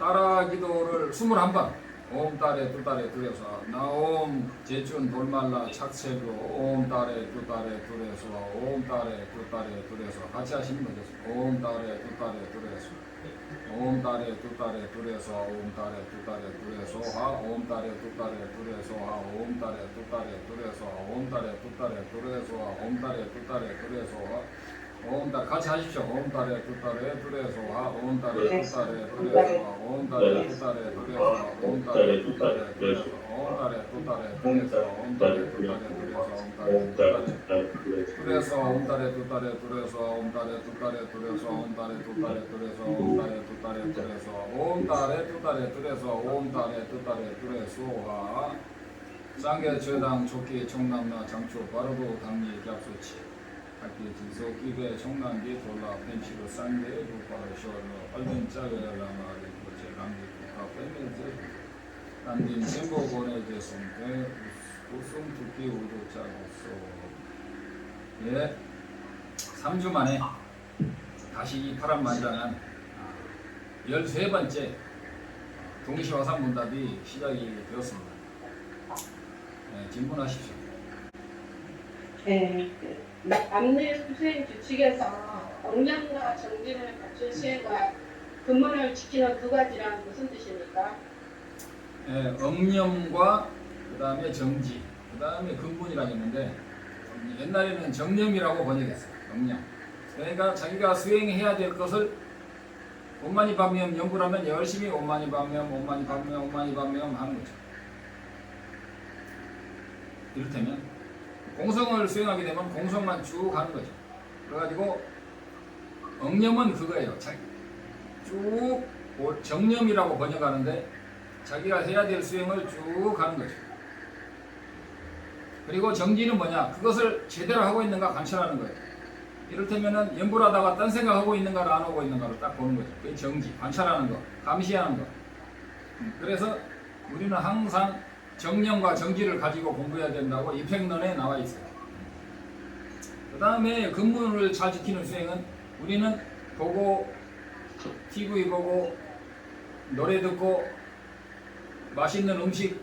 따라 기도를 21번. 옴 따레 두 따레 둘에서 나옴 제춘 돌말라 착세로 옴 따레 두 따레 둘에서 옴 따레 두 따레 둘에서 같이 하시면 되겠습니다. 옴 따레 두 따레 둘에서 옴 따레 두 따레 둘에서 옴 따레 두 따레 둘에서 옴 따레 두 따레 둘에서 옴 따레 두 따레 둘에서 옴 따레 두 따레 둘에서 옴 따레 두 따레 둘에서 옴 따레 같이 하십시오. 옴 따레 두 따레 둘에서 옴 따레 두 따레 둘에서 옴 따레 두 따레 둘에서 옴 따레 두 따레 둘에서 옴 따레 두 따레 둘에서 옴 따레 두 따레 둘에서 옴 따레 두 따레 둘에서 옴 따레 두 따레 둘에서 옴 따레 두 따레 둘에서 옴 따레 두 따레 둘에서 옴 따레 두 따레 둘에서 옴 따레 두 따레 둘에서 쌍계 최당 조기 청남나 장초 바로도 당리 겹수치 학기 진소 기배 청남기 돌라 펜치로 쌍계 루파로 쇼로 얼른 짜게라마 리포제 감기 국가 빼면서 남긴 셈보 보내줬는데 우승 두기 우도자로서 예 3주 만에 다시 이 파란만장한 13번째 동시화상 문답이 시작이 되었습니다. 네, 질문하십시오. 네, 남일 수행 규칙에서 억량과 정진을 갖춘 수행과 근본을 지키는 두 가지란 무슨 뜻입니까? 네, 억념과 그 다음에 정지, 그 다음에 근본이라고 했는데 옛날에는 정념이라고 번역했어요. 억념. 그러니까 자기가 수행해야 될 것을 온만이 밤염 연구라면 열심히 온만이 밤염 하는 거죠. 이를테면 공성을 수행하게 되면 공성만 쭉 하는 거죠. 그래가지고 억념은 그거예요. 쭉 정념이라고 번역하는데 자기가 해야 될 수행을 쭉 하는 거죠. 그리고 정지는 뭐냐? 그것을 제대로 하고 있는가 관찰하는 거예요. 이를테면은 연구를 하다가 딴 생각하고 있는가를 안 하고 있는가를 딱 보는 거죠. 그게 정지, 관찰하는 거, 감시하는 거. 그래서 우리는 항상 정념과 정지를 가지고 공부해야 된다고 입행론에 나와 있어요. 그 다음에 근본을 잘 지키는 수행은 우리는 보고, TV 보고, 노래 듣고, 맛있는 음식,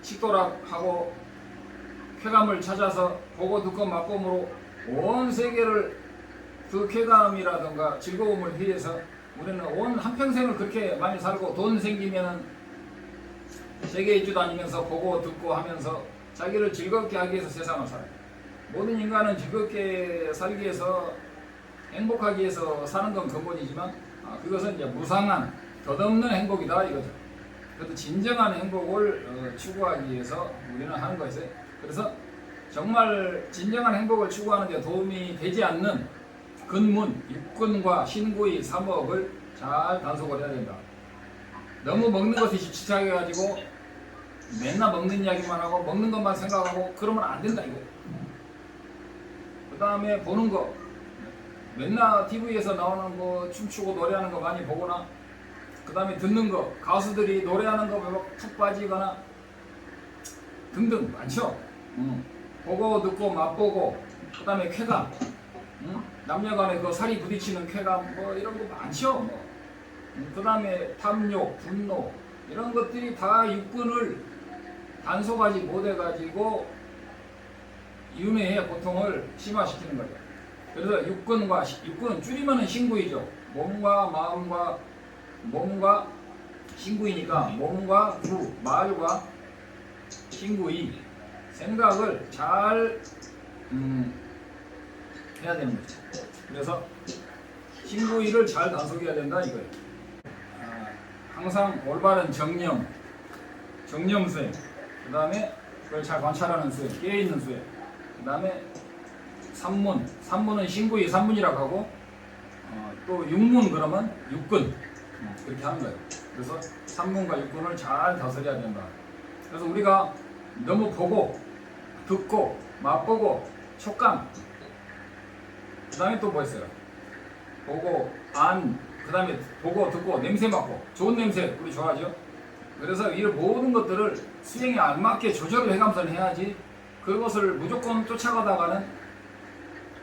식도락하고, 쾌감을 찾아서 보고 듣고 맛봄으로 온 세계를 그 쾌감이라든가 즐거움을 위해서 우리는 온 한평생을 그렇게 많이 살고 돈 생기면은 세계 일주 다니면서 보고 듣고 하면서 자기를 즐겁게 하기 위해서 세상을 살아요. 모든 인간은 즐겁게 살기 위해서 행복하기 위해서 사는 건 근본이지만 그것은 이제 무상한 덧없는 행복이다 이거죠. 그래도 진정한 행복을 추구하기 위해서 우리는 하는 것이에요. 그래서 정말 진정한 행복을 추구하는 데 도움이 되지 않는 근문, 육근과 신구의 삼업을 잘 단속을 해야 된다. 너무 먹는 것에 집착해가지고 맨날 먹는 이야기만 하고 먹는 것만 생각하고 그러면 안 된다 이거. 그 다음에 보는 거 맨날 TV에서 나오는 거 춤추고 노래하는 거 많이 보거나 그 다음에 듣는 거 가수들이 노래하는 거 푹 빠지거나 등등 많죠. 보고 듣고 맛보고 그 다음에 쾌감 남녀간에 그 살이 부딪히는 쾌감 뭐 이런 거 많죠. 그 다음에 탐욕, 분노 이런 것들이 다 육근을 단속하지 못해가지고 윤회의 고통을 심화시키는 거죠. 그래서 육근은 줄이면 신구이죠. 몸과 신구이니까 몸과 구, 말과 신구이 생각을 잘 해야 되는 거죠. 그래서 신구이를 잘 단속해야 된다 이거예요. 항상 올바른 정념 수행, 그 다음에 그걸 잘 관찰하는 수행, 깨어있는 수행, 그 다음에 삼문은 신구이 삼문이라고 하고 또 육문 그러면 육근 그렇게 하는 거예요. 그래서 삼문과 육근을 잘 다스려야 된다. 그래서 우리가 너무 보고 듣고 맛보고 촉감 그 다음에 또 뭐 있어요? 보고 그 다음에 보고 듣고 냄새 맡고 좋은 냄새 우리 좋아하죠? 그래서 이 모든 것들을 수행에 알맞게 조절을 해가면서 해야지 그것을 무조건 쫓아가다가는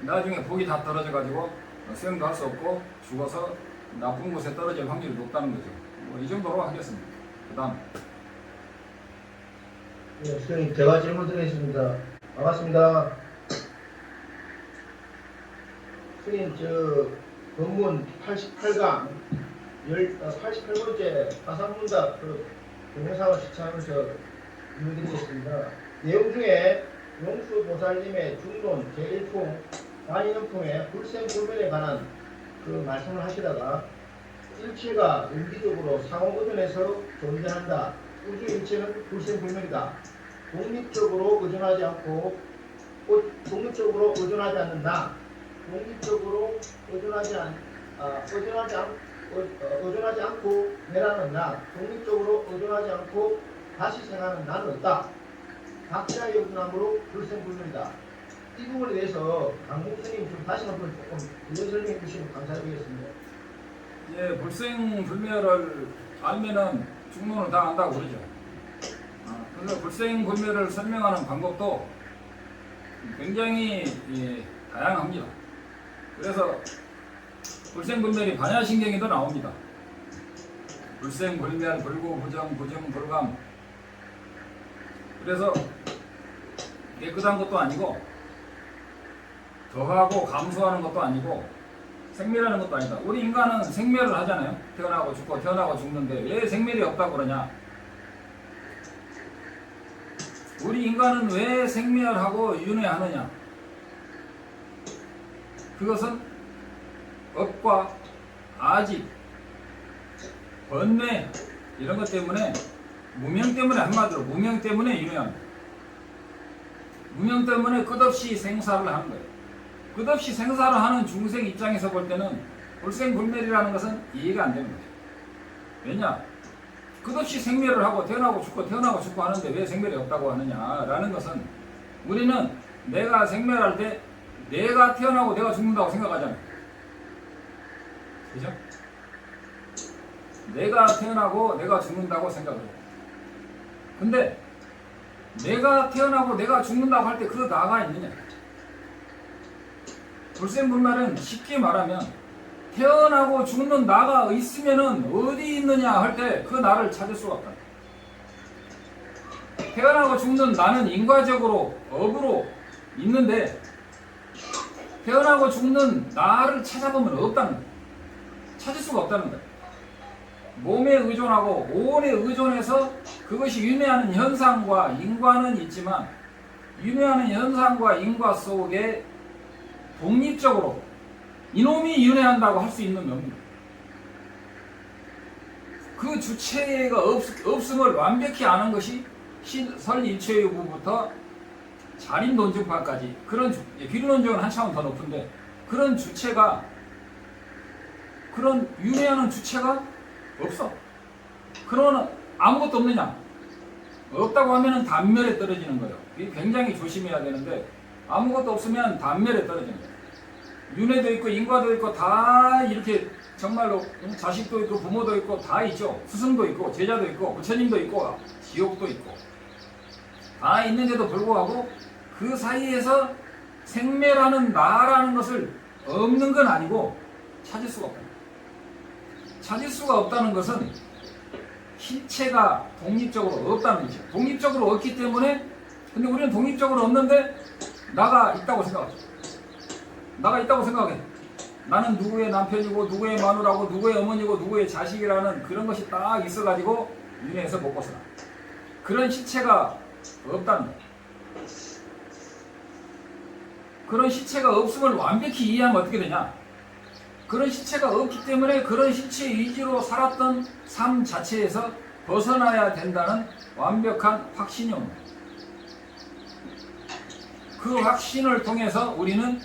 나중에 복이 다 떨어져 가지고 수행도 할 수 없고 죽어서 나쁜 곳에 떨어질 확률이 높다는 거죠. 이 정도로 하겠습니다. 그 다음. 네, 선생님 제가 질문 드리겠습니다. 반갑습니다. 선생님 저 본문 88강 88번째 화상문답 그 동영상을 시청하면서 질문 드리겠습니다. 내용 중에 용수보살님의 중론 제1품 관이념품의 불생불멸에 관한 그 말씀을 하시다가 일체가 연기적으로 상호의존해서 존재한다. 우주 일체는 불생불멸이다. 독립적으로 의존하지 않고 독립적으로 의존하지 않는다. 독립적으로 의존하지 않고 내라는 나, 독립적으로 의존하지 않고 다시 생하는 나는 없다. 각자의 의존함으로 불생불멸이다. 이 부분에 대해서 강목 선생님 좀 다시 한번 조금 설명해 주시면 감사드리겠습니다. 예, 불생불멸을 알면은 중론을 다 안다고 그러죠. 그래서 불생불멸을 설명하는 방법도 굉장히 다양합니다. 그래서 불생불멸이 반야신경에도 나옵니다. 불생불멸, 불구, 부정, 부정, 불감. 그래서 깨끗한 것도 아니고 더하고 감소하는 것도 아니고 생멸하는 것도 아니다. 우리 인간은 생멸을 하잖아요. 태어나고 죽고 태어나고 죽는데 왜 생멸이 없다고 그러냐? 우리 인간은 왜 생멸하고 윤회하느냐? 그것은 업과 아집, 번뇌 이런 것 때문에 무명 때문에 한마디로 무명 때문에 윤회합니다. 무명 때문에 끝없이 생사를 하는 거예요. 끝없이 생사를 하는 중생 입장에서 볼 때는 불생불멸이라는 것은 이해가 안 되는 거예요. 왜냐? 끝없이 생멸을 하고 태어나고 죽고 하는데 왜 생멸이 없다고 하느냐라는 것은 우리는 내가 생멸할 때 내가 태어나고 내가 죽는다고 생각하잖아요. 그죠? 내가 태어나고 내가 죽는다고 생각을 해요. 근데 내가 태어나고 내가 죽는다고 할 때 그 나가 있느냐? 불생불멸은 쉽게 말하면 태어나고 죽는 나가 있으면은 어디 있느냐 할 때 그 나를 찾을 수가 없다. 태어나고 죽는 나는 인과적으로 업으로 있는데 태어나고 죽는 나를 찾아보면 없다는 거야. 찾을 수가 없다는 거야. 몸에 의존하고 오온에 의존해서 그것이 윤회하는 현상과 인과는 있지만 윤회하는 현상과 인과 속에 독립적으로 이놈이 윤회한다고 할 수 있는 놈입니다. 그 주체가 없음을 완벽히 아는 것이 설일체유부부터 자린논증파까지 그런 비륜논증은 한 차원 더 높은데 그런 주체가 그런 윤회하는 주체가 없어. 그러면 아무것도 없느냐? 없다고 하면은 단멸에 떨어지는 거예요. 이게 굉장히 조심해야 되는데 아무것도 없으면 단멸에 떨어지는 거예요. 윤회도 있고 인과도 있고 다 이렇게 정말로 자식도 있고 부모도 있고 다 있죠. 스승도 있고 제자도 있고 부처님도 있고 지옥도 있고 다 있는데도 불구하고 그 사이에서 생멸하는 나라는 것을 없는 건 아니고 찾을 수가 없다. 찾을 수가 없다는 것은 실체가 독립적으로 없다는 거죠. 독립적으로 없기 때문에 근데 우리는 독립적으로 없는데 나가 있다고 생각하죠. 나가 있다고 생각해. 나는 누구의 남편이고 누구의 마누라고 누구의 어머니고 누구의 자식이라는 그런 것이 딱 있어가지고 윤회에서 못 벗어나. 그런 시체가 없다는 거야. 그런 시체가 없음을 완벽히 이해하면 어떻게 되냐? 그런 시체가 없기 때문에 그런 시체 위주로 살았던 삶 자체에서 벗어나야 된다는 완벽한 확신이 옵니다. 그 확신을 통해서 우리는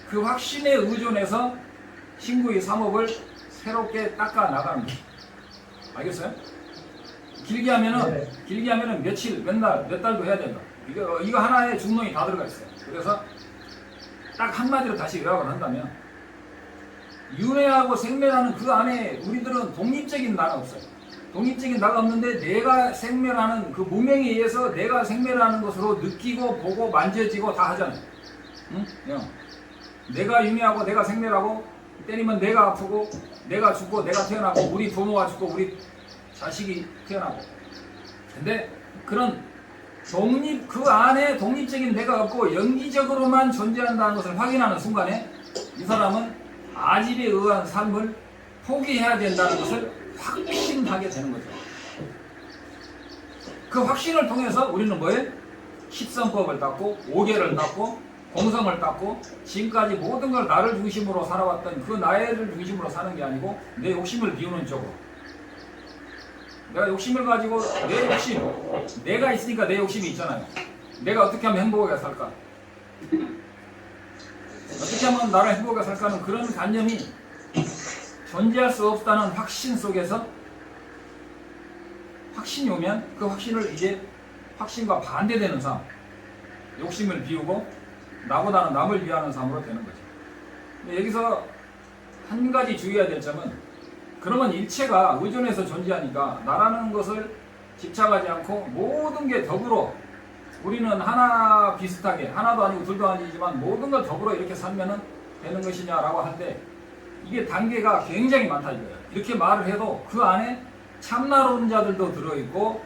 그 확신에 의존해서 신구의 삼업을 새롭게 닦아 나가는 거예요. 알겠어요? 길게 하면은 며칠, 몇 날, 몇 달도 해야 된다. 이거 하나에 중론이 다 들어가 있어요. 그래서 딱 한마디로 다시 요약을 한다면 윤회하고 생멸하는 그 안에 우리들은 독립적인 나가 없어요. 독립적인 나가 없는데 내가 생멸하는 그 무명에 의해서 내가 생멸하는 것으로 느끼고 보고 만져지고 다 하잖아요. 응? 내가 윤회하고 내가 생멸하고 때리면 내가 아프고 내가 죽고 내가 태어나고 우리 부모가 죽고 우리 자식이 태어나고. 근데 그런 그 안에 독립적인 내가 없고 연기적으로만 존재한다는 것을 확인하는 순간에 이 사람은 아집에 의한 삶을 포기해야 된다는 것을 확신하게 되는 거죠. 그 확신을 통해서 우리는 뭐예요? 십선법을 닦고 오계를 닦고 공성을 닦고 지금까지 모든 걸 나를 중심으로 살아왔던 그 나를 중심으로 사는 게 아니고 내 욕심을 비우는 쪽으로. 내가 욕심을 가지고 내 욕심, 내가 있으니까 내 욕심이 있잖아요. 내가 어떻게 하면 행복하게 살까? 어떻게 하면 나를 행복하게 살까는 그런 관념이 존재할 수 없다는 확신 속에서 확신이 오면 그 확신을 이제 확신과 반대되는 삶, 욕심을 비우고 나보다는 남을 위하는 삶으로 되는 거죠. 여기서 한 가지 주의해야 될 점은 그러면 일체가 의존해서 존재하니까 나라는 것을 집착하지 않고 모든 게 더불어 우리는 하나 비슷하게 하나도 아니고 둘도 아니지만 모든 걸 더불어 이렇게 살면은 되는 것이냐라고 하는데 이게 단계가 굉장히 많다 이거예요. 이렇게 말을 해도 그 안에 참나론자들도 들어있고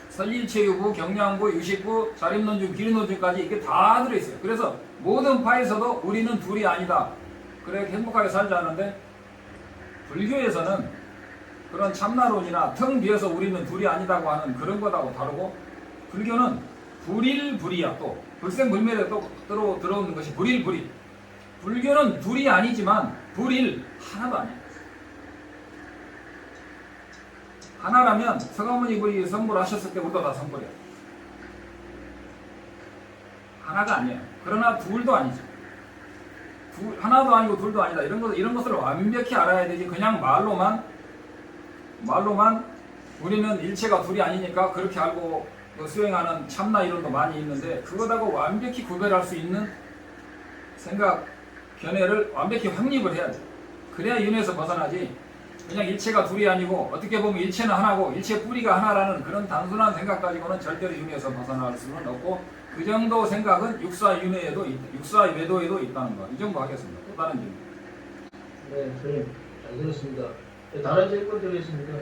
설립체유부, 경량부, 유식부, 자립론중, 기린론중까지 이게 다 들어있어요. 그래서 모든 파에서도 우리는 둘이 아니다. 그래 행복하게 살자는데 불교에서는 그런 참나론이나 텅 비어서 우리는 둘이 아니다고 하는 그런 것하고 다르고 불교는 불일불이야. 또 불생불멸에 또 들어오는 것이 불일불이. 불교는 둘이 아니지만 불일 하나도 아니야. 하나라면 서가모니 불이 성불 하셨을 때 우리도 다 성불이야. 하나가 아니에요. 그러나 둘도 아니죠. 하나도 아니고 둘도 아니다. 이런 것을 완벽히 알아야 되지. 그냥 말로만 우리는 일체가 둘이 아니니까 그렇게 알고 수행하는 참나 이론도 많이 있는데 그것하고 완벽히 구별할 수 있는 생각, 견해를 완벽히 확립을 해야 돼. 그래야 윤회에서 벗어나지. 그냥 일체가 둘이 아니고 어떻게 보면 일체는 하나고 일체 뿌리가 하나라는 그런 단순한 생각 가지고는 절대로 윤회에서 벗어날 수는 없고 그 정도 생각은 육사윤회에도 육사외도에도 있다는 거. 이 정도 하겠습니다. 또 다른 질문. 네, 선생님 잘 들었습니다. 다른 질문 드리겠습니다.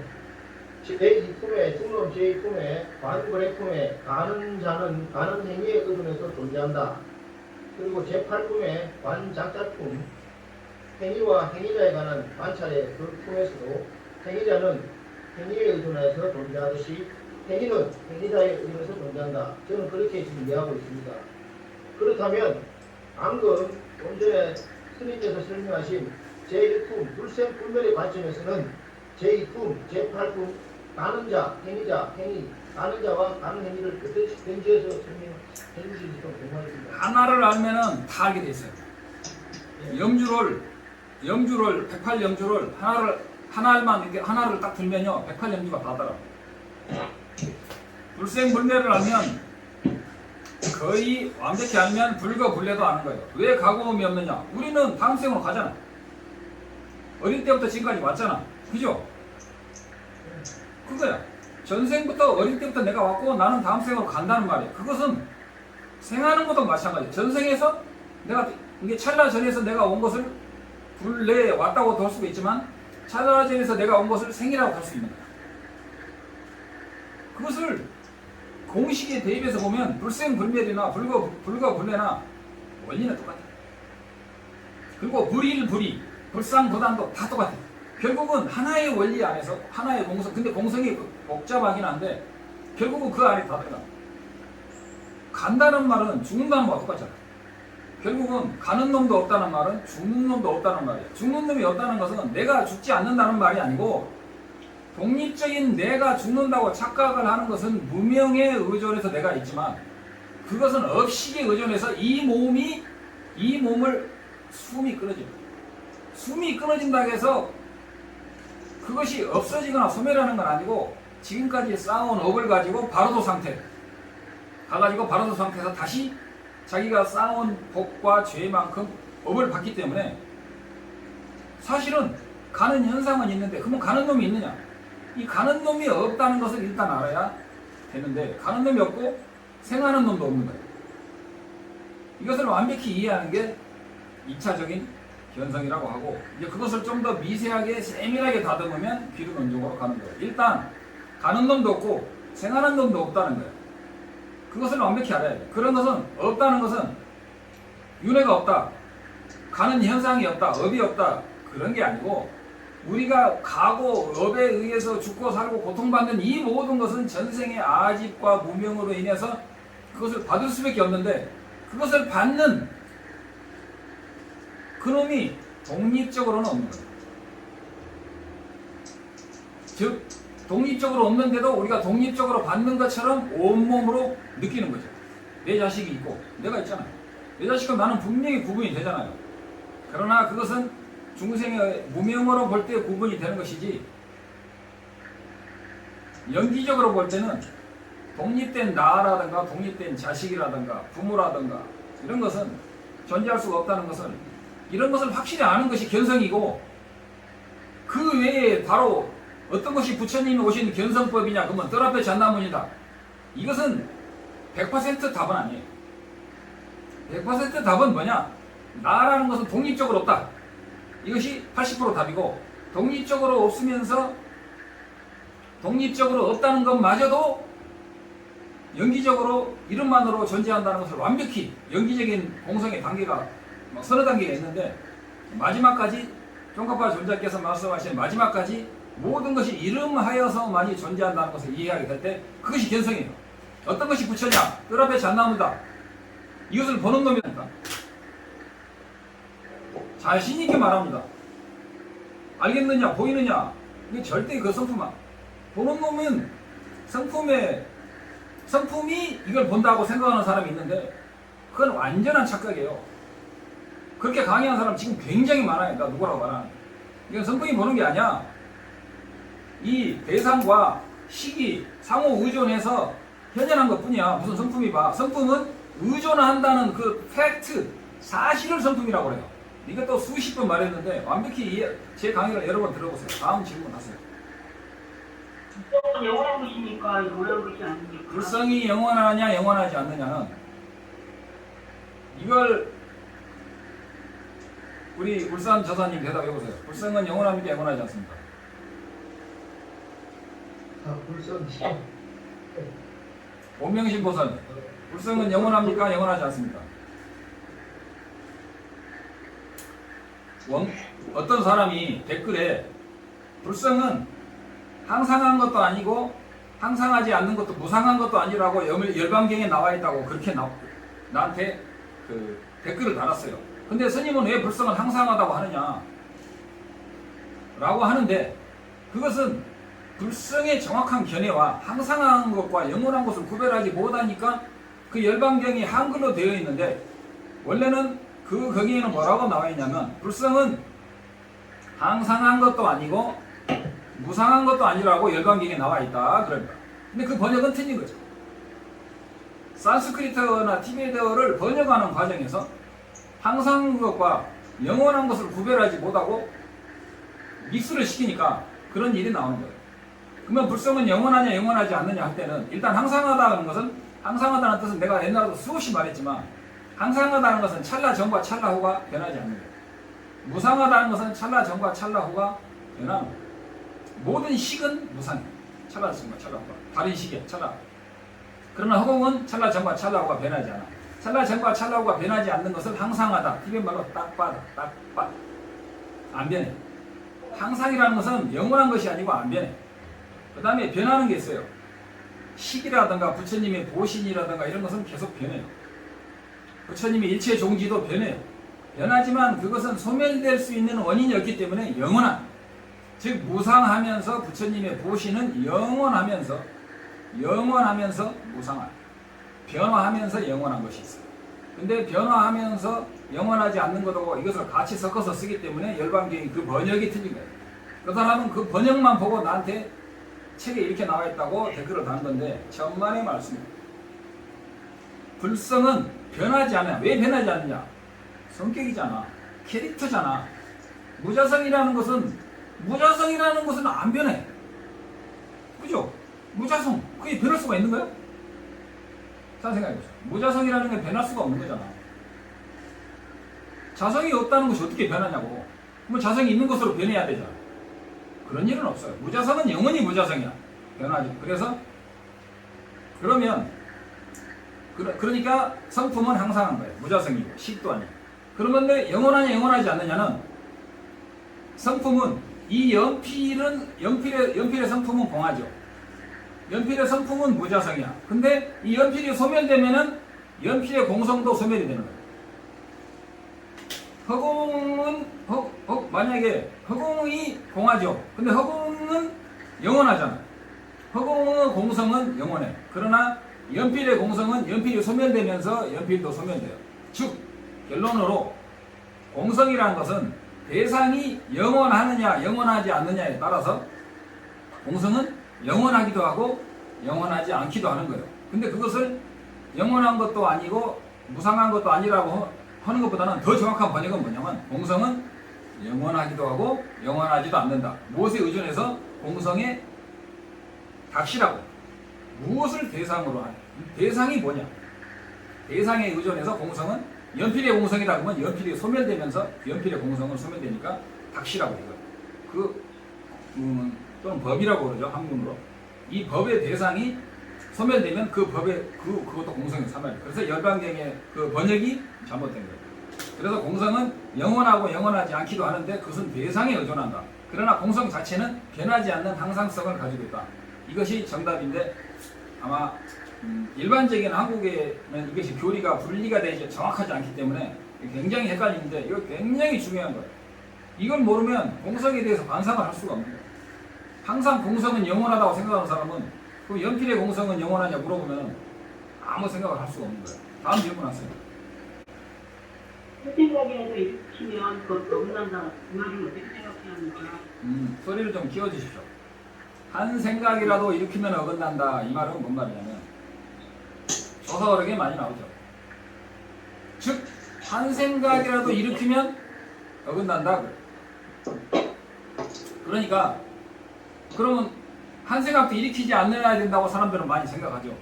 제2품에 중론 제2품에 관거래품에 가는 자는 가는 행위에 의존해서 존재한다. 그리고 제8품에 관작자품 행위와 행위자에 관한 관찰의 그 품에서도 행위자는 행위에 의존해서 존재하듯이 행위는 행위자에 의존해서 존재한다. 저는 그렇게 지금 이해하고 있습니다. 그렇다면 방금 좀 전에 스님께서 설명하신 제1품 불생불멸의 관점에서는 제2품, 제8품 가는 자, 행위자, 행위 가는 자와 가는 행위를 어떻게 변지해서 설명해 주시기 좀 궁금합니다. 하나를 알면은 다 알게 돼 있어요. 염주를 108염주를 하나를 딱 들면요 108염주가 다 따라. 불생불멸을 알면 거의 완벽히 알면 불거불례도 아는 거예요. 왜 가고음이 없느냐? 우리는 다음 생으로 가잖아. 어릴 때부터 지금까지 왔잖아. 그죠? 그거야. 전생부터 어릴 때부터 내가 왔고 나는 다음 생으로 간다는 말이에요. 그것은 생하는 것도 마찬가지예요. 전생에서 내가 이게 찰나 전에서 내가 온 것을 불내에 왔다고 볼 수도 있지만 찰나 전에서 내가 온 것을 생이라고 할 수 있는 거야. 그것을 공식에 대입해서 보면 불생불멸이나 불거불례나 원리는 똑같아. 그리고 불일불이, 불상부단도 다 똑같아. 결국은 하나의 원리 안에서 하나의 공성, 근데 공성이 복잡하긴 한데 결국은 그 안에 다 들어가. 간다는 말은 죽는다는 말과 똑같잖아. 결국은 가는 놈도 없다는 말은 죽는 놈도 없다는 말이야. 죽는 놈이 없다는 것은 내가 죽지 않는다는 말이 아니고 독립적인 내가 죽는다고 착각을 하는 것은 무명에 의존해서 내가 있지만 그것은 업식에 의존해서 이 몸을 숨이 끊어집니다. 숨이 끊어진다고 해서 그것이 없어지거나 소멸하는 건 아니고 지금까지 쌓아온 업을 가지고 바로도 상태 가가지고 바로도 상태에서 다시 자기가 쌓아온 복과 죄만큼 업을 받기 때문에 사실은 가는 현상은 있는데 그러면 가는 놈이 있느냐? 이 가는 놈이 없다는 것을 일단 알아야 되는데 가는 놈이 없고 생하는 놈도 없는 거예요. 이것을 완벽히 이해하는 게 2차적인 현상이라고 하고 이제 그것을 좀 더 미세하게 세밀하게 다듬으면 기르론적으로 가는 거예요. 일단 가는 놈도 없고 생하는 놈도 없다는 거예요. 그것을 완벽히 알아야 돼요. 그런 것은 없다는 것은 윤회가 없다, 가는 현상이 없다, 업이 없다, 그런 게 아니고 우리가 가고 업에 의해서 죽고 살고 고통받는 이 모든 것은 전생의 아집과 무명으로 인해서 그것을 받을 수밖에 없는데, 그것을 받는 그놈이 독립적으로는 없는 거예요. 즉 독립적으로 없는데도 우리가 독립적으로 받는 것처럼 온몸으로 느끼는 거죠. 내 자식이 있고 내가 있잖아요. 내 자식과 나는 분명히 구분이 되잖아요. 그러나 그것은 중생의 무명으로 볼 때 구분이 되는 것이지, 연기적으로 볼 때는 독립된 나라든가 독립된 자식이라든가 부모라든가 이런 것은 존재할 수가 없다는 것을, 이런 것을 확실히 아는 것이 견성이고, 그 외에 바로 어떤 것이 부처님이 오신 견성법이냐 그러면 뜰 앞에 잣나무니다. 이것은 100% 답은 아니에요. 100% 답은 뭐냐? 나라는 것은 독립적으로 없다. 이것이 80% 답이고, 독립적으로 없으면서 독립적으로 없다는 것마저도 연기적으로 이름만으로 존재한다는 것을 완벽히, 연기적인 공성의 단계가 막 서너 단계가 있는데 마지막까지 종각파 존자께서 말씀하신 마지막까지 모든 것이 이름하여서만이 존재한다는 것을 이해하게 될 때 그것이 견성이에요. 어떤 것이 부처냐? 뜰 앞에 잣나무다. 이것을 보는 놈이라니까. 자신 있게 말합니다. 알겠느냐? 보이느냐? 이게 절대 그 성품아. 보는 놈은 성품이 이걸 본다고 생각하는 사람이 있는데 그건 완전한 착각이에요. 그렇게 강의한 사람 지금 굉장히 많아요. 나 누구라고 말하는. 이건 성품이 보는 게 아니야. 이 대상과 시기, 상호 의존해서 현현한 것 뿐이야. 무슨 성품이 봐. 성품은 의존한다는 그 팩트, 사실을 성품이라고 그래요. 이것도 수십 번 말했는데 완벽히 제 강의를 여러 번 들어보세요. 다음 질문 하세요. 불성은 영원한 것입니까? 영원한 것이 아닙니까? 불성이 영원하냐 영원하지 않느냐는, 이걸 우리 울산 저사님 대답해보세요. 불성은 영원합니까 영원하지 않습니까? 불성. 원명신 보살, 불성은 영원합니까 영원하지 않습니까? 어떤 사람이 댓글에 불성은 항상한 것도 아니고 항상하지 않는 것도 무상한 것도 아니라고 열반경에 나와 있다고 그렇게 나한테 그 댓글을 달았어요. 근데 스님은 왜 불성은 항상하다고 하느냐 라고 하는데, 그것은 불성의 정확한 견해와 항상한 것과 영원한 것을 구별하지 못하니까 그 열반경이 한글로 되어 있는데, 원래는 그 거기에는 뭐라고 나와 있냐면 불성은 항상한 것도 아니고 무상한 것도 아니라고 열반경에 나와 있다 그럽니다. 근데 그 번역은 틀린 거죠. 산스크리트어나 티베트어를 번역하는 과정에서 항상한 것과 영원한 것을 구별하지 못하고 믹스를 시키니까 그런 일이 나오는 거예요. 그러면 불성은 영원하냐 영원하지 않느냐 할 때는, 일단 항상하다는 것은, 항상하다는 뜻은 내가 옛날에도 수없이 말했지만 항상하다는 것은 찰나 전과 찰나 후가 변하지 않는 거예요. 무상하다는 것은 찰나 전과 찰나 후가 변하는 거예요. 모든 식은 무상이에요. 찰나 전과 찰나 후가 다른 식이에요. 찰나. 그러나 허공은 찰나 전과 찰나 후가 변하지 않아. 찰나 전과 찰나 후가 변하지 않는 것을 항상하다, 티벳 말로 딱빠다, 딱빠, 안 변해. 항상이라는 것은 영원한 것이 아니고 안 변해. 그 다음에 변하는 게 있어요. 식이라든가 부처님의 보신이라든가 이런 것은 계속 변해요. 부처님의 일체 종지도 변해요. 변하지만 그것은 소멸될 수 있는 원인이 없기 때문에 영원한, 즉 무상하면서 부처님의 보신은 영원하면서 무상한, 변화하면서 영원한 것이 있어요. 근데 변화하면서 영원하지 않는 것하고 이것을 같이 섞어서 쓰기 때문에 열반경이 그 번역이 틀린 거예요. 그 사람은 그 번역만 보고 나한테 책에 이렇게 나와 있다고 댓글을 단 건데, 천만의 말씀입니다. 불성은 변하지 않아요. 왜 변하지 않느냐? 성격이잖아. 캐릭터잖아. 무자성이라는 것은 안 변해. 그죠? 무자성. 그게 변할 수가 있는 거야? 잘 생각해보세요. 무자성이라는 게 변할 수가 없는 거잖아. 자성이 없다는 것이 어떻게 변하냐고. 그럼 자성이 있는 것으로 변해야 되잖아. 그런 일은 없어요. 무자성은 영원히 무자성이야. 변하죠. 그러니까 성품은 항상한 거예요. 무자성이고 식도 아니고. 그러면 왜 영원하냐 영원하지 않느냐는 성품은 이 연필의 성품은 공하죠. 연필의 성품은 무자성이야. 근데 이 연필이 소멸되면은 연필의 공성도 소멸이 되는 거예요. 허공은 만약에 허공이 공하죠. 근데 허공은 영원하잖아. 허공의 공성은 영원해. 그러나 연필의 공성은 연필이 소멸되면서 연필도 소멸돼요. 즉 결론으로 공성이라는 것은 대상이 영원하느냐 영원하지 않느냐에 따라서 공성은 영원하기도 하고 영원하지 않기도 하는 거예요. 근데 그것을 영원한 것도 아니고 무상한 것도 아니라고 하는 것보다는 더 정확한 번역은 뭐냐면 공성은 영원하기도 하고 영원하지도 않는다. 무엇에 의존해서 공성에 닥치라고. 무엇을 대상으로 하냐. 대상이 뭐냐. 대상에 의존해서 공성은 연필의 공성이다 그러면 연필이 소멸되면서 연필의 공성은 소멸되니까 닥치라고 해요. 또는 법이라고 그러죠. 한문으로. 이 법의 대상이 소멸되면 그 법의 그것도 공성이 삼아요. 그래서 열반경의 그 번역이 잘못된 거예요. 그래서 공성은 영원하고 영원하지 않기도 하는데 그것은 대상에 의존한다. 그러나 공성 자체는 변하지 않는 항상성을 가지고 있다. 이것이 정답인데 아마 일반적인 한국에는 이것이 교리가 분리가 되지 정확하지 않기 때문에 굉장히 헷갈리는데 이거 굉장히 중요한 거예요. 이걸 모르면 공성에 대해서 반상을 할 수가 없는 거예요. 항상 공성은 영원하다고 생각하는 사람은 그 연필의 공성은 영원하냐 물어보면 아무 생각을 할 수가 없는 거예요. 다음 질문 하세요. 생각이라도 일으키면 그것도 어긋난다. 그 말은 어떻게 생각해야 합니까? 소리를 좀 키워주십시오. 한 생각이라도 일으키면 어긋난다. 이 말은 뭔 말이냐면 조사어록에 많이 나오죠. 즉 한 생각이라도 일으키면 어긋난다. 그러니까 그러면 한 생각도 일으키지 않아야 된다고 사람들은 많이 생각하죠.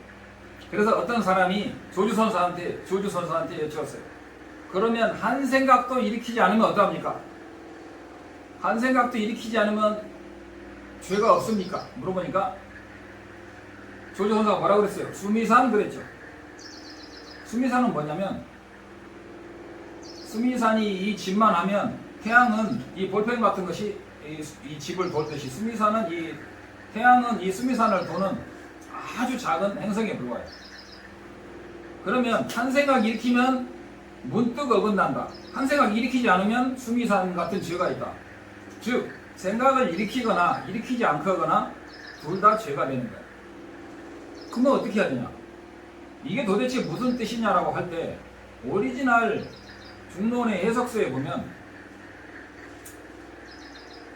그래서 어떤 사람이 조주 선사한테 여쭈었어요. 그러면 한 생각도 일으키지 않으면 어떡합니까? 한 생각도 일으키지 않으면 죄가 없습니까? 물어보니까 조주 선사가 뭐라고 그랬어요? 수미산 그랬죠. 수미산은 뭐냐면 수미산이 이 집만 하면 태양은 이 볼펜 같은 것이 이 집을 돌듯이 태양은 이 수미산을 도는 아주 작은 행성에 불과해요. 그러면 한 생각 일으키면 문득 어긋난다. 한 생각 일으키지 않으면 수미산 같은 죄가 있다. 즉 생각을 일으키거나 일으키지 않거나 둘 다 죄가 되는 거예요. 그러면 어떻게 해야 되냐? 이게 도대체 무슨 뜻이냐라고 할 때 오리지널 중론의 해석서에 보면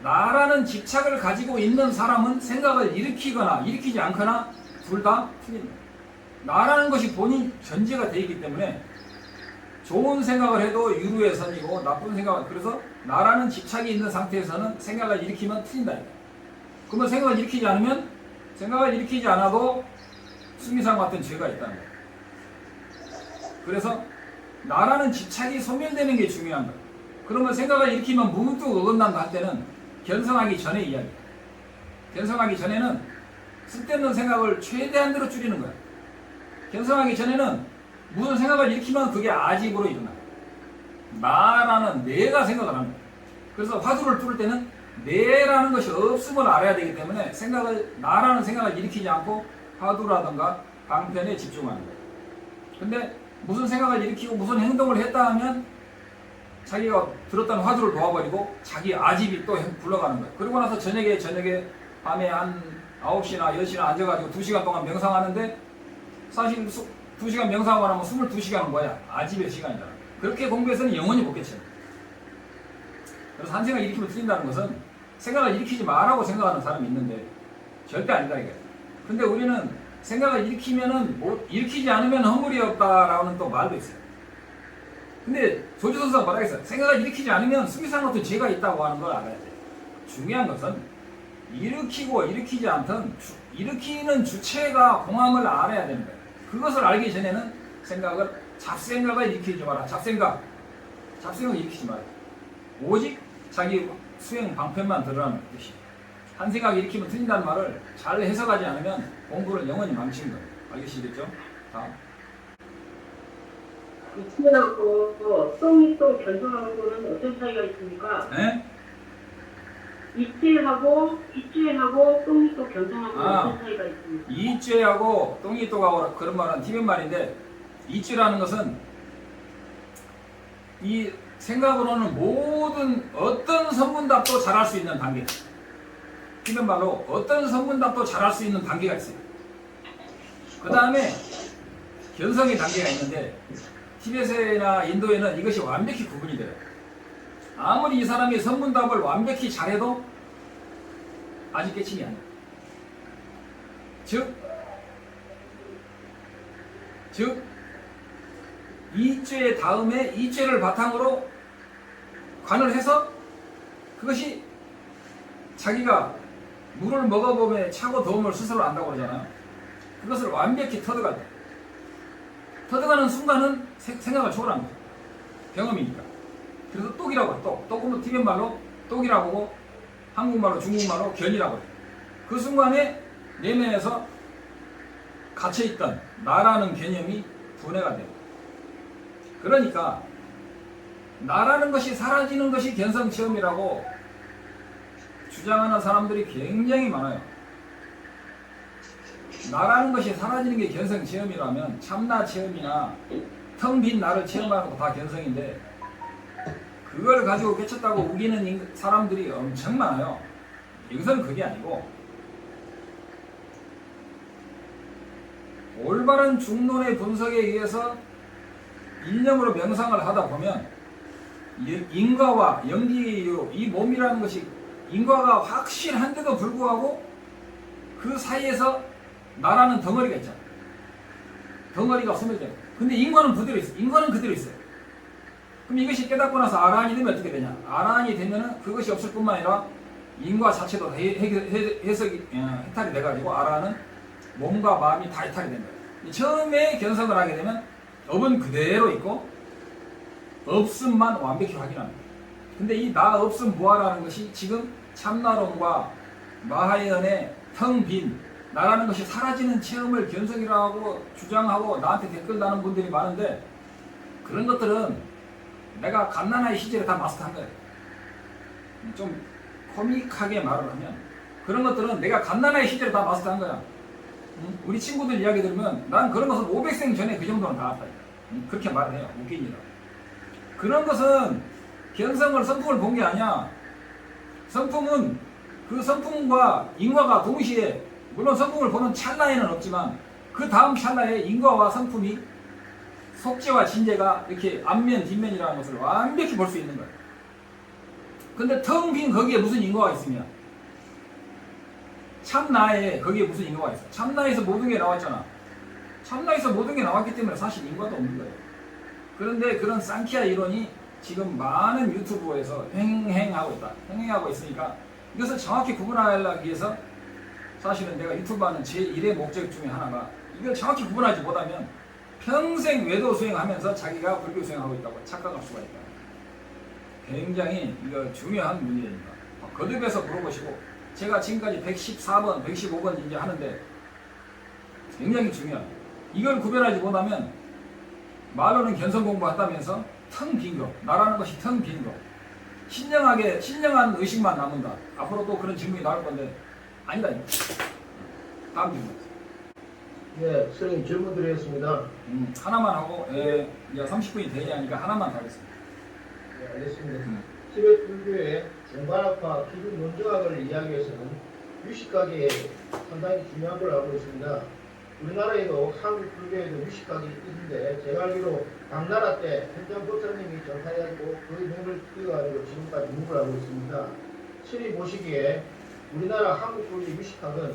나라는 집착을 가지고 있는 사람은 생각을 일으키거나 일으키지 않거나 둘 다 틀립니다. 나라는 것이 본인 전제가 되어 있기 때문에 좋은 생각을 해도 유루의 선이고 나쁜 생각을 그래서 나라는 집착이 있는 상태에서는 생각을 일으키면 틀린다. 그러면 생각을 일으키지 않으면 생각을 일으키지 않아도 수미상 같은 죄가 있다는 거예요. 그래서 나라는 집착이 소멸되는 게 중요한 거예요. 그러면 생각을 일으키면 문득 어긋난다 할 때는 견성하기 전의 이야기예요. 견성하기 전에는 쓸데없는 생각을 최대한대로 줄이는 거예요. 견성하기 전에는 무슨 생각을 일으키면 그게 아집으로 일어나요. 나라는 내가 생각을 하는 거예요. 그래서 화두를 뚫을 때는 내라는 것이 없음을 알아야 되기 때문에 나라는 생각을 일으키지 않고 화두라든가 방편에 집중하는 거예요. 근데 무슨 생각을 일으키고 무슨 행동을 했다 하면 자기가 들었던 화두를 놓아버리고 자기 아집이 또 굴러가는 거예요. 그러고 나서 저녁에 밤에 한 9시나 10시나 앉아가지고 2시간 동안 명상하는데 사실 2시간 명상하고 나면 22시간은 뭐야? 아집의 시간이잖아. 그렇게 공부해서는 영원히 못 깨쳐요. 그래서 한 생각 일으키면 틀린다는 것은 생각을 일으키지 마라고 생각하는 사람이 있는데 절대 아니다 이게. 근데 우리는 생각을 일으키면은 일으키지 않으면 허물이 없다라는 또 말도 있어요. 근데 조주 선수가 뭐라 했어요? 생각을 일으키지 않으면 수미상 같은 죄가 있다고 하는 걸 알아야 돼요. 중요한 것은 일으키고 일으키지 않든 일으키는 주체가 공함을 알아야 되는 거예요. 그것을 알기 전에는 잡생각을 일으키지 마라. 잡생각을 일으키지 마라. 오직 자기 수행 방편만 드러나는 뜻이에요. 한 생각 일으키면 틀린다는 말을 잘 해석하지 않으면 공부를 영원히 망치는 거예요. 알겠시겠죠? 다음. 이치하고 똥이 견성하는 거는 어떤 차이가 있습니까? 네? 이치하고 똥이 견성하고 아. 어떤 차이가 있습니까? 이죄하고 똥이또가 그런 말은 티벳 말인데, 이죄라는 것은 이 생각으로는 모든 어떤 선문답도 잘할 수 있는 단계. 티벳 말로 어떤 선문답도 잘할 수 있는 단계가 있어요. 그 다음에 견성의 단계가 있는데, 티벳이나 인도에는 이것이 완벽히 구분이 돼요. 아무리 이 사람이 선문답을 완벽히 잘해도 아직 깨침이 아니에요. 즉 이죄 다음에 이죄를 바탕으로 관을 해서 그것이 자기가 물을 먹어보면 차고 더움을 스스로 안다고 그러잖아요. 그것을 완벽히 터득할 때, 터득하는 순간은 생각을 초월하는 거예요. 경험이니까. 그래서 똑이라고 해요. 똑은 티벳 말로 똑이라고 하고, 한국말로 중국말로 견이라고 해요. 그 순간에 내면에서 갇혀있던 나라는 개념이 분해가 돼요. 그러니까 나라는 것이 사라지는 것이 견성체험이라고 주장하는 사람들이 굉장히 많아요. 나라는 것이 사라지는 게 견성체험이라면 참나 체험이나 텅 빈 나를 체험하는 것도 다 견성인데, 그걸 가지고 깨쳤다고 우기는 사람들이 엄청 많아요. 이것은 그게 아니고, 올바른 중론의 분석에 의해서 일념으로 명상을 하다 보면 인과와 영기의 이유, 이 몸이라는 것이 인과가 확실한데도 불구하고 그 사이에서 나라는 덩어리가 있잖아. 덩어리가 소멸돼요. 근데 인과는 그대로 있어. 인과는 그대로 있어요. 그럼 이것이 깨닫고 나서 아라한이 되면 어떻게 되냐? 아라한이 되면은 그것이 없을 뿐만 아니라 인과 자체도 해석이 해탈이 돼가지고 아라한은 몸과 마음이 다 해탈이 된 거예요. 처음에 견성을 하게 되면 업은 그대로 있고 없음만 완벽히 확인하는 거예요. 근데 이 나 없음 무아라는 것이 지금 참나론과 마하연의 텅 빈 나라는 것이 사라지는 체험을 견성이라고 주장하고 나한테 댓글 다는 분들이 많은데, 그런 것들은 내가 갓난아이 시절에 다 마스터한 거예요. 좀 코믹하게 말을 하면 그런 것들은 내가 갓난아이 시절에 다 마스터한 거야. 우리 친구들 이야기 들으면 난 그런 것은 500생 전에 그 정도는 다 왔다. 그렇게 말을 해요. 웃기니라. 그런 것은 견성을 성품을 본 게 아니야. 성품은 그 성품과 인과가 동시에, 물론 성품을 보는 찰나에는 없지만 그 다음 찰나에 인과와 성품이 속죄와 진죄가 이렇게 앞면 뒷면이라는 것을 완벽히 볼 수 있는 거예요. 근데 텅 빈 거기에 무슨 인과가 있으면, 참나에 거기에 무슨 인과가 있어? 참나에서 모든 게 나왔잖아. 참나에서 모든 게 나왔기 때문에 사실 인과도 없는 거예요. 그런데 그런 상키아 이론이 지금 많은 유튜브에서 횡행하고 있다. 횡행하고 있으니까 이것을 정확히 구분하기 위해서 사실은 내가 유튜브 하는 제1의 목적 중에 하나가, 이걸 정확히 구분하지 못하면 평생 외도 수행하면서 자기가 불교 수행하고 있다고 착각할 수가 있다. 굉장히 이거 중요한 문제입니다. 거듭해서 물어보시고, 제가 지금까지 114번, 115번 이제 하는데 굉장히 중요해요. 이걸 구별하지 못하면 말로는 견성 공부한다면서 텅 빈 거, 나라는 것이 텅 빈 거, 신령한 의식만 남는다. 앞으로 또 그런 질문이 나올 건데 아니다. 다음 질문. 네, 선생님 질문 드리겠습니다. 하나만 하고 이제 30분이 되냐니까 하나만 더 하겠습니다. 네, 알겠습니다. 티베트 불교의 중반학과 기준 논조학을 이야기해서는 유식학이 상당히 중요한 걸 알고 있습니다. 우리나라에도 한국 불교에도 유식학이 있는데, 제가 알기로 당나라 때 현장 법사님이 정탈해가지고 그 명을 띄워가지고 지금까지 문구를 하고 있습니다. 신이 보시기에 우리나라 한국 불교 유식학은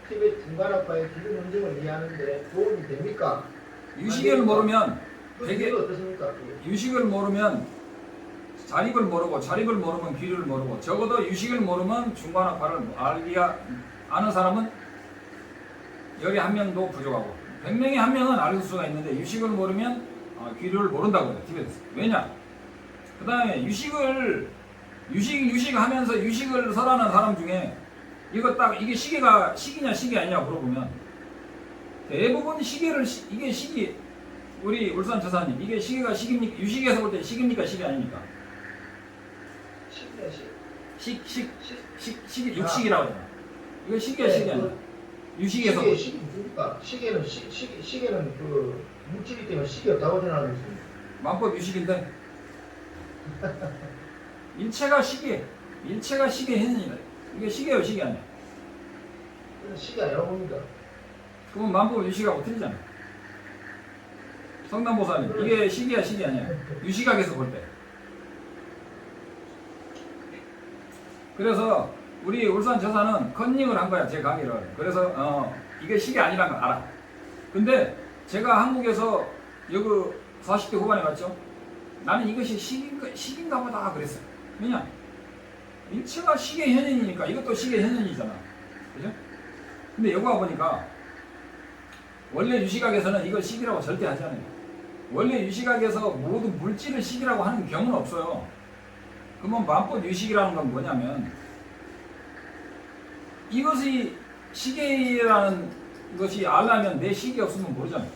티베트 중간학과의 기준 논증을 이해하는데 도움이 됩니까? 유식을 모르면 되게 어떻습니까? 유식을 모르면 자립을 모르고, 자립을 모르면 귀를 모르고, 적어도 유식을 모르면 중간학파를 아는 사람은 열에 한 명도 부족하고 100명에 한 명은 알 수가 있는데, 유식을 모르면 귀를 모른다고 해요. 티베트에서. 왜냐? 그 다음에 유식하면서 유식을 설하는 사람 중에 이거 딱 이게 시계가 시기냐 시기 아니냐 물어보면 대부분 시계를 이게 시기 우리 울산 저사님 이게 시계가 시기입니까? 유시계에서 볼 때 시기입니까 시기 아닙니까? 시기야 시기 육식이라고 하잖아. 이거 시계야 시기 아니야? 유시계에서 시계 뭡니까? 시계는 그 물질이 때문에 시계 없다고 전하는 것입니다. 만법 유식인데 일체가 시계 해는이다. 이게 시계요 시계 아니야? 그건 시계 아니라고 봅니다. 그러면 만법 유식하고 틀리잖아. 성남보살님 이게 시계야 시계 아니야? 유시각에서 볼 때. 그래서 우리 울산 저사는 컨닝을 한 거야 제 강의를. 그래서 이게 시계 아니란 걸 알아. 근데 제가 한국에서 여기 40대 후반에 갔죠. 나는 이것이 시기인가 보다 그랬어요. 왜냐? 일체가 시계 현현이니까 이것도 시계 현현이잖아. 그죠? 근데 여기 와보니까 원래 유시각에서는 이걸 시기라고 절대 하지 않아요. 원래 유시각에서 모든 물질을 시기라고 하는 경우는 없어요. 그러면 만법 유식이라는 건 뭐냐면 이것이 시계라는 것이 알려면 내 식이 없으면 모르잖아요.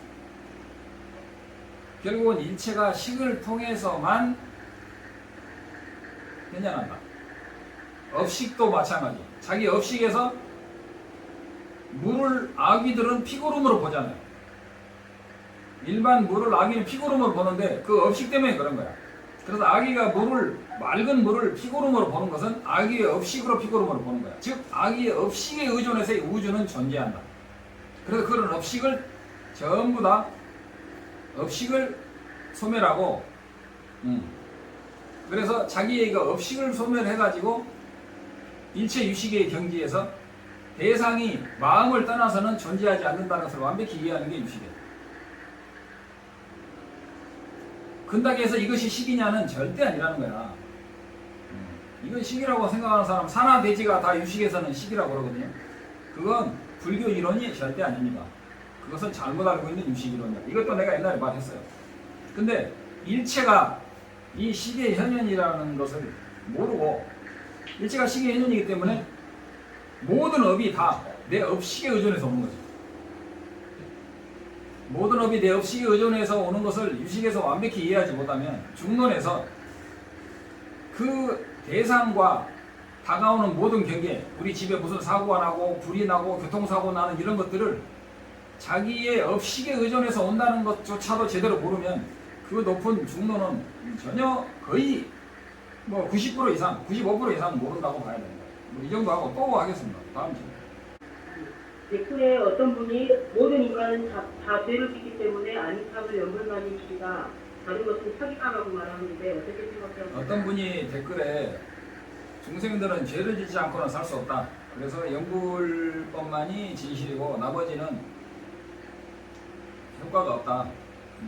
결국은 일체가 식을 통해서만 현현한다. 업식도 마찬가지. 자기 업식에서 물을 아기들은 피고름으로 보잖아요. 일반 물을 아기는 피고름으로 보는데 그 업식 때문에 그런 거야. 그래서 아기가 맑은 물을 피고름으로 보는 것은 아기의 업식으로 피고름으로 보는 거야. 즉 아기의 업식에 의존해서 우주는 존재한다. 그래서 그런 업식을 전부 다 업식을 소멸하고 그래서 자기의 그 업식을 소멸해가지고 일체 유식의 경지에서 대상이 마음을 떠나서는 존재하지 않는다는 것을 완벽히 이해하는 게 유식이에요. 근다고 해서 이것이 식이냐는 절대 아니라는 거야. 이건 식이라고 생각하는 사람 산하 대지가 다 유식에서는 식이라고 그러거든요. 그건 불교 이론이 절대 아닙니다. 그것은 잘못 알고 있는 유식 이론이야. 이것도 내가 옛날에 말했어요. 근데 일체가 이 식의 현현이라는 것을 모르고 일체가 식의 현현이기 때문에 모든 업이 다 내 업식에 의존해서 오는 거지. 모든 업이 내 업식에 의존해서 오는 것을 유식에서 완벽히 이해하지 못하면 중론에서 그 대상과 다가오는 모든 경계, 우리 집에 무슨 사고가 나고 불이 나고 교통사고 나는 이런 것들을 자기의 업식에 의존해서 온다는 것조차도 제대로 모르면 그 높은 중론은 전혀 거의 뭐 90% 이상, 95% 이상 모른다고 봐야 됩니다. 뭐 이 정도 하고 또 하겠습니다. 다음 질문. 댓글에 어떤 분이 모든 인간은 다 죄를 짓기 때문에 안익함을 연불만이 지리가 다른 것은 사기가라고 말하는데 어떻게 생각하세요? 어떤 분이 댓글에 중생들은 죄를 짓지 않고는 살 수 없다. 그래서 연불법만이 진실이고 나머지는 효과가 없다.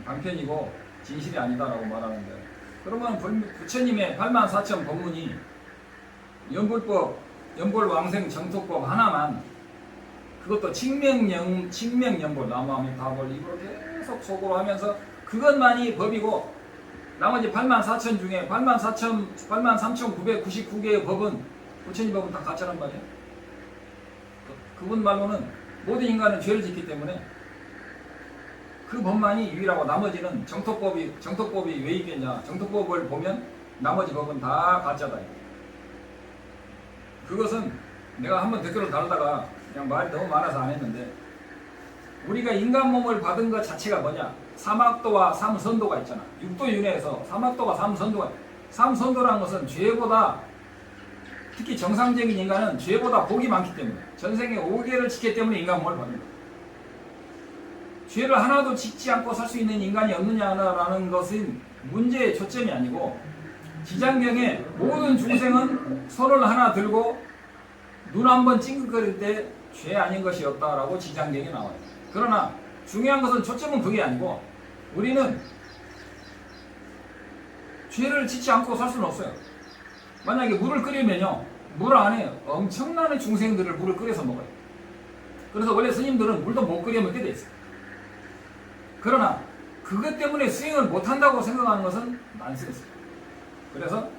방편이고 진실이 아니다라고 말하는데 그러면 부처님의 84,000 법문이 연불법, 연불왕생 정토법 하나만 그것도 칭명연불 나무아미타불 입으로 계속 속으로 하면서 그것만이 법이고 나머지 84,000 중에 83,999개의 법은 부처님 법은 다 가짜란 말이에요. 그분 말로는 모든 인간은 죄를 짓기 때문에 그 법만이 유일하고 나머지는 정토법이 왜 있겠냐. 정토법을 보면 나머지 법은 다 가짜다. 그것은 내가 한번 댓글을 다루다가 그냥 말이 너무 많아서 안 했는데 우리가 인간 몸을 받은 것 자체가 뭐냐. 삼학도와 삼선도가 있잖아. 육도 윤회에서 삼학도가 삼선도라는 것은 죄보다 특히 정상적인 인간은 죄보다 복이 많기 때문에 전생에 5개를 지켰기 때문에 인간 몸을 받는 거야. 죄를 하나도 짓지 않고 살 수 있는 인간이 없느냐라는 것은 문제의 초점이 아니고 지장경에 모든 중생은 손을 하나 들고 눈 한번 찡긋거릴 때 죄 아닌 것이 없다라고 지장경에 나와요. 그러나 중요한 것은 초점은 그게 아니고 우리는 죄를 짓지 않고 살 수는 없어요. 만약에 물을 끓이면요 물 안에 엄청난 중생들을 물을 끓여서 먹어요. 그래서 원래 스님들은 물도 못 끓여 먹게 돼 있어요. 그러나 그것 때문에 수행을 못한다고 생각하는 것은 난센스예요. 그래서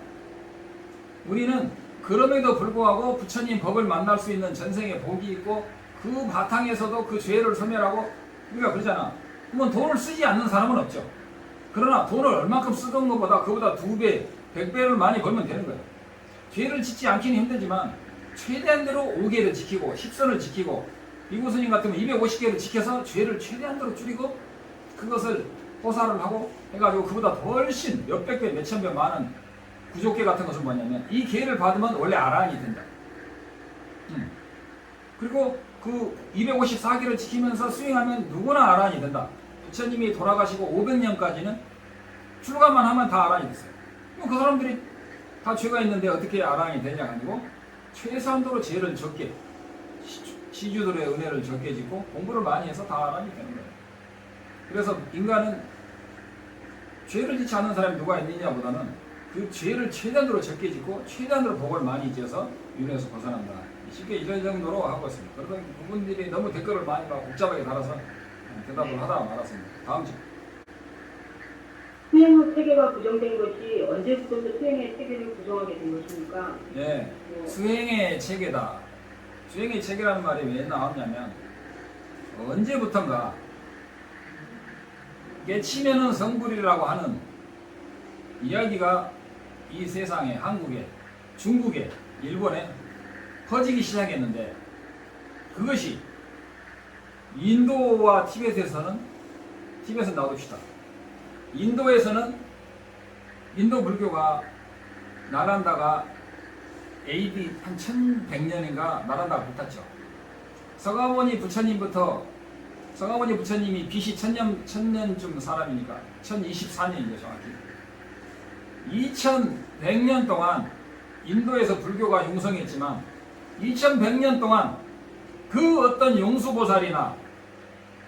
우리는 그럼에도 불구하고 부처님 법을 만날 수 있는 전생에 복이 있고 그 바탕에서도 그 죄를 소멸하고 우리가 그러잖아. 그러면 돈을 쓰지 않는 사람은 없죠. 그러나 돈을 얼마큼 쓰던 것보다 그보다 2배, 100배를 많이 벌면 되는 거예요. 죄를 짓지 않기는 힘들지만 최대한대로 5개를 지키고 10선을 지키고 비구스님 같으면 250개를 지켜서 죄를 최대한대로 줄이고 그것을 호사를 하고 해가지고 그보다 훨씬 몇백 배, 몇천 배 많은 구족계 같은 것은 뭐냐면 이 계를 받으면 원래 아라한이 된다. 그리고 그 254개를 지키면서 수행하면 누구나 아라한이 된다. 부처님이 돌아가시고 500년까지는 출가만 하면 다 아라한이 됐어요. 그 사람들이 다 죄가 있는데 어떻게 아라한이 되냐 아니고 최소한도로 죄를 적게 시주들의 은혜를 적게 짓고 공부를 많이 해서 다 아라한이 되는 거예요. 그래서 인간은 죄를 짓지 않는 사람이 누가 있느냐보다는 그 죄를 최대한으로 적게 짓고 최대한으로 복을 많이 지어서 윤회에서 벗어난다. 쉽게 이런 정도로 하고 있습니다. 그러다 그분들이 너무 댓글을 많이 막 복잡하게 달아서 대답을 하다가 말았습니다. 다음 주. 수행의 체계가 부정된 것이 언제부터 수행의 체계를 부정하게 된 것입니까? 예, 수행의 체계다. 수행의 체계라는 말이 왜 나왔냐면 언제부턴가 깨치면은 성불이라고 하는 이야기가 이 세상에, 한국에, 중국에, 일본에 퍼지기 시작했는데 그것이 인도와 티벳에서는 티벳은 놔둡시다. 인도에서는 인도 불교가 나란다가 AD 한 1100년인가 나란다가 붙었죠. 서가모니 부처님이 BC 1000년쯤 사람이니까 1024년이죠 정확히. 2100년 동안 인도에서 불교가 융성했지만 2100년 동안 그 어떤 용수보살이나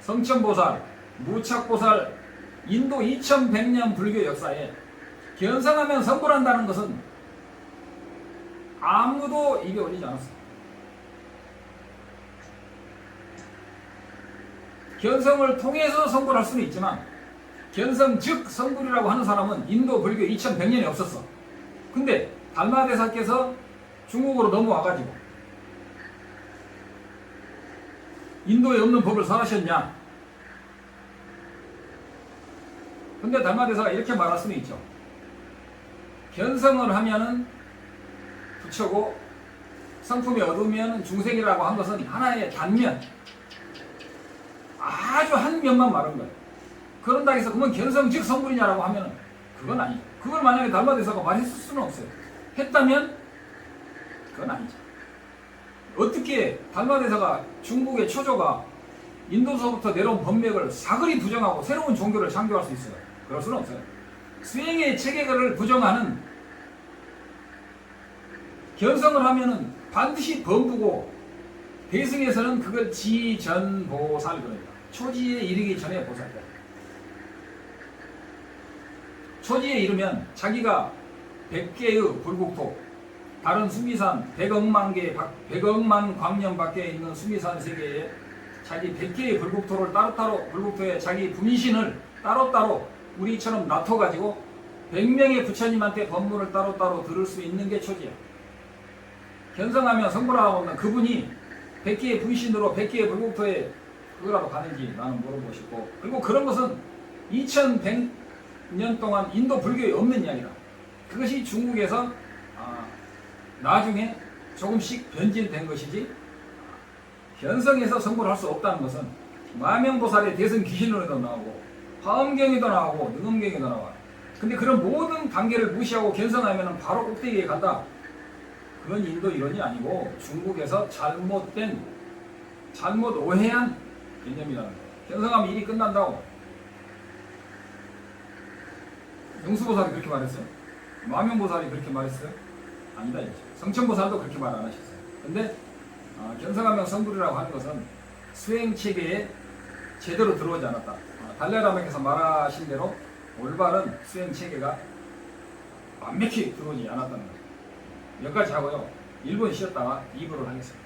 성천보살, 무착보살 인도 2100년 불교 역사에 견성하면 성불한다는 것은 아무도 입에 올리지 않았어요. 견성을 통해서 성불할 수는 있지만 견성 즉 성불이라고 하는 사람은 인도 불교 2100년에 없었어. 근데 달마대사께서 중국으로 넘어와가지고 인도에 없는 법을 설하셨냐? 근데 달마대사가 이렇게 말할 수는 있죠. 견성을 하면은 부처고 성품이 얻으면 중생이라고 한 것은 하나의 단면, 아주 한 면만 말한 거예요. 그런다 해서 그러면 견성 즉 성불이냐라고 하면은 그건 아니죠. 그걸 만약에 달마대사가 말했을 수는 없어요. 했다면 그건 아니죠. 어떻게 달마대사가 중국의 초조가 인도서부터 내려온 법맥을 사그리 부정하고 새로운 종교를 창조할 수 있어요? 그럴 수는 없어요. 수행의 체계를 부정하는 견성을 하면은 반드시 범부고 대승에서는 그걸 지전보살 그럽니다. 초지에 이르기 전에 보살이다. 초지에 이르면 자기가 100개의 불국토, 다른 수미산 100억만 광년 밖에 있는 수미산 세계에 자기 100개의 불국토를 따로따로 불국토에 자기 분신을 따로따로 우리처럼 놔둬가지고 100명의 부처님한테 법문을 따로따로 들을 수 있는 게 초지야. 견성하면 성불하고 있는 그분이 100개의 분신으로 100개의 불국토에 그거라도 가는지 나는 물어보시고, 그리고 그런 것은 2100년 동안 인도 불교에 없는 이야기다. 그것이 중국에서 나중에 조금씩 변질된 것이지 견성에서 성불할 수 없다는 것은 마명보살의 대승 귀신론에도 나오고 화엄경에도 나오고 능엄경에도 나와. 근데 그런 모든 단계를 무시하고 견성하면 바로 꼭대기에 간다. 그건 인도 이론이 아니고 중국에서 잘못 오해한 개념이라는 거예요. 견성하면 일이 끝난다고. 용수보살이 그렇게 말했어요? 마명보살이 그렇게 말했어요? 아니다 이거죠. 성천보살도 그렇게 말 안 하셨어요. 근데 견성하면 성불이라고 하는 것은 수행체계에 제대로 들어오지 않았다. 달라라마께서 말하신 대로 올바른 수행체계가 완벽히 들어오지 않았다는 거죠. 여기까지 하고요. 1분 쉬었다가 2부를 하겠습니다.